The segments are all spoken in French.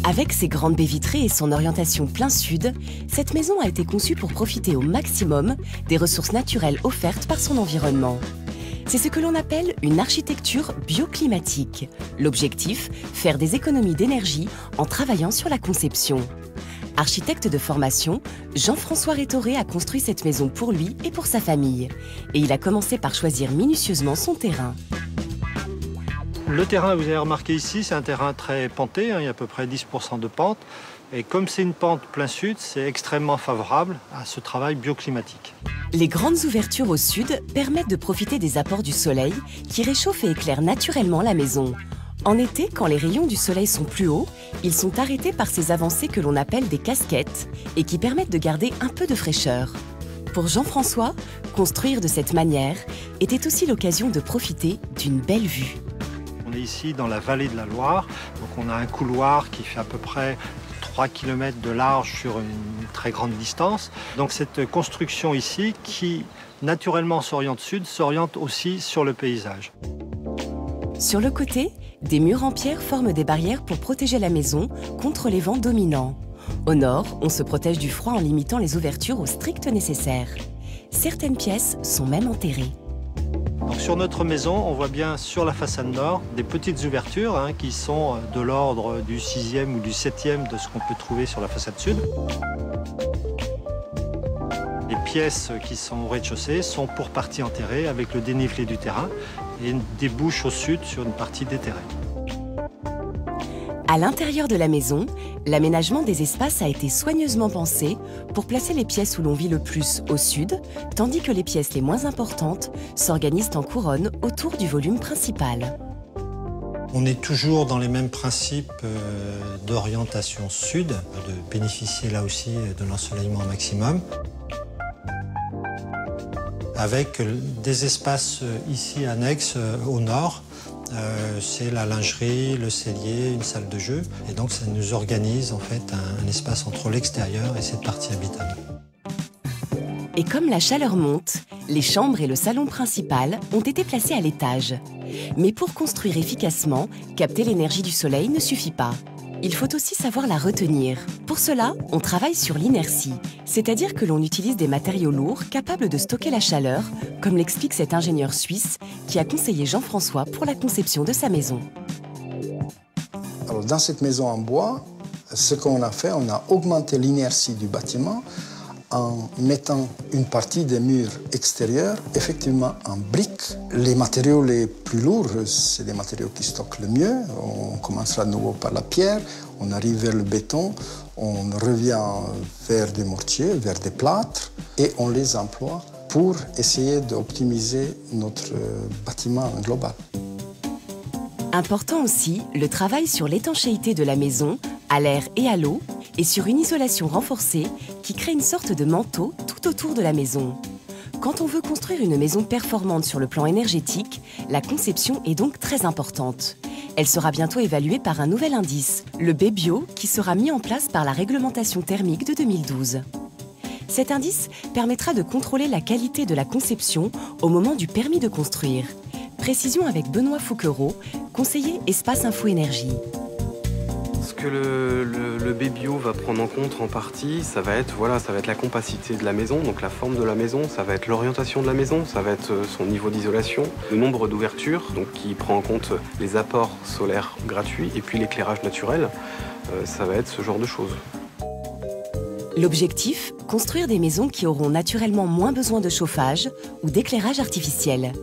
Avec ses grandes baies vitrées et son orientation plein sud, cette maison a été conçue pour profiter au maximum des ressources naturelles offertes par son environnement. C'est ce que l'on appelle une architecture bioclimatique. L'objectif, faire des économies d'énergie en travaillant sur la conception. Architecte de formation, Jean-François Rétoré a construit cette maison pour lui et pour sa famille. Et il a commencé par choisir minutieusement son terrain. Le terrain, vous avez remarqué ici, c'est un terrain très penté, il y a à peu près 10% de pente. Et comme c'est une pente plein sud, c'est extrêmement favorable à ce travail bioclimatique. Les grandes ouvertures au sud permettent de profiter des apports du soleil qui réchauffent et éclairent naturellement la maison. En été, quand les rayons du soleil sont plus hauts, ils sont arrêtés par ces avancées que l'on appelle des casquettes et qui permettent de garder un peu de fraîcheur. Pour Jean-François, construire de cette manière était aussi l'occasion de profiter d'une belle vue. On est ici dans la vallée de la Loire, donc on a un couloir qui fait à peu près 3 km de large sur une très grande distance. Donc cette construction ici, qui naturellement s'oriente sud, s'oriente aussi sur le paysage. Sur le côté, des murs en pierre forment des barrières pour protéger la maison contre les vents dominants. Au nord, on se protège du froid en limitant les ouvertures au strict nécessaire. Certaines pièces sont même enterrées. Donc sur notre maison, on voit bien sur la façade nord des petites ouvertures qui sont de l'ordre du 6e ou du 7e de ce qu'on peut trouver sur la façade sud. Les pièces qui sont au rez-de-chaussée sont pour partie enterrées avec le dénivelé du terrain et débouchent au sud sur une partie déterrée. À l'intérieur de la maison, l'aménagement des espaces a été soigneusement pensé pour placer les pièces où l'on vit le plus au sud, tandis que les pièces les moins importantes s'organisent en couronne autour du volume principal. On est toujours dans les mêmes principes d'orientation sud, de bénéficier là aussi de l'ensoleillement maximum, avec des espaces ici annexes au nord. C'est la lingerie, le cellier, une salle de jeu. Et donc ça nous organise en fait un espace entre l'extérieur et cette partie habitable. Et comme la chaleur monte, les chambres et le salon principal ont été placés à l'étage. Mais pour construire efficacement, capter l'énergie du soleil ne suffit pas. Il faut aussi savoir la retenir. Pour cela, on travaille sur l'inertie, c'est-à-dire que l'on utilise des matériaux lourds capables de stocker la chaleur, comme l'explique cet ingénieur suisse qui a conseillé Jean-François pour la conception de sa maison. Alors, dans cette maison en bois, ce qu'on a fait, on a augmenté l'inertie du bâtiment en mettant une partie des murs extérieurs, effectivement en briques. Les matériaux les plus lourds, c'est les matériaux qui stockent le mieux. On commencera de nouveau par la pierre, on arrive vers le béton, on revient vers des mortiers, vers des plâtres, et on les emploie pour essayer d'optimiser notre bâtiment global. Important aussi, le travail sur l'étanchéité de la maison, à l'air et à l'eau, et sur une isolation renforcée qui crée une sorte de manteau tout autour de la maison. Quand on veut construire une maison performante sur le plan énergétique, la conception est donc très importante. Elle sera bientôt évaluée par un nouvel indice, le B-Bio, qui sera mis en place par la réglementation thermique de 2012. Cet indice permettra de contrôler la qualité de la conception au moment du permis de construire. Précision avec Benoît Fouquereau, conseiller Espace Info Énergie. Ce que le B-Bio va prendre en compte en partie, ça va être la compacité de la maison, donc la forme de la maison, ça va être l'orientation de la maison, ça va être son niveau d'isolation, le nombre d'ouvertures, donc qui prend en compte les apports solaires gratuits et puis l'éclairage naturel, ça va être ce genre de choses. L'objectif, construire des maisons qui auront naturellement moins besoin de chauffage ou d'éclairage artificiel.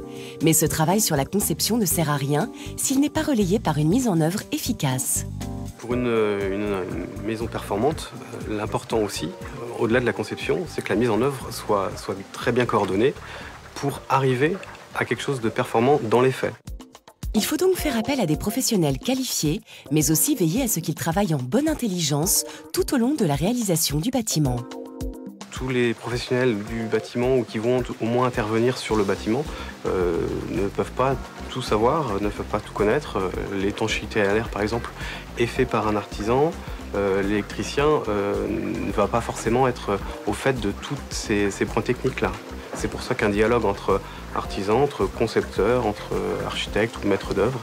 Mais ce travail sur la conception ne sert à rien s'il n'est pas relayé par une mise en œuvre efficace. Pour une maison performante, l'important aussi, au-delà de la conception, c'est que la mise en œuvre soit très bien coordonnée pour arriver à quelque chose de performant dans les faits. Il faut donc faire appel à des professionnels qualifiés, mais aussi veiller à ce qu'ils travaillent en bonne intelligence tout au long de la réalisation du bâtiment. Tous les professionnels du bâtiment ou qui vont au moins intervenir sur le bâtiment ne peuvent pas tout savoir, ne peuvent pas tout connaître. L'étanchéité à l'air, par exemple, est fait par un artisan. L'électricien ne va pas forcément être au fait de tous ces points techniques-là. C'est pour ça qu'un dialogue entre artisans, entre concepteurs, entre architectes ou maîtres d'œuvre,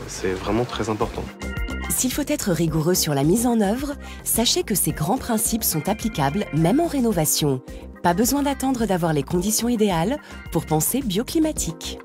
c'est vraiment très important. S'il faut être rigoureux sur la mise en œuvre, sachez que ces grands principes sont applicables même en rénovation. Pas besoin d'attendre d'avoir les conditions idéales pour penser bioclimatique.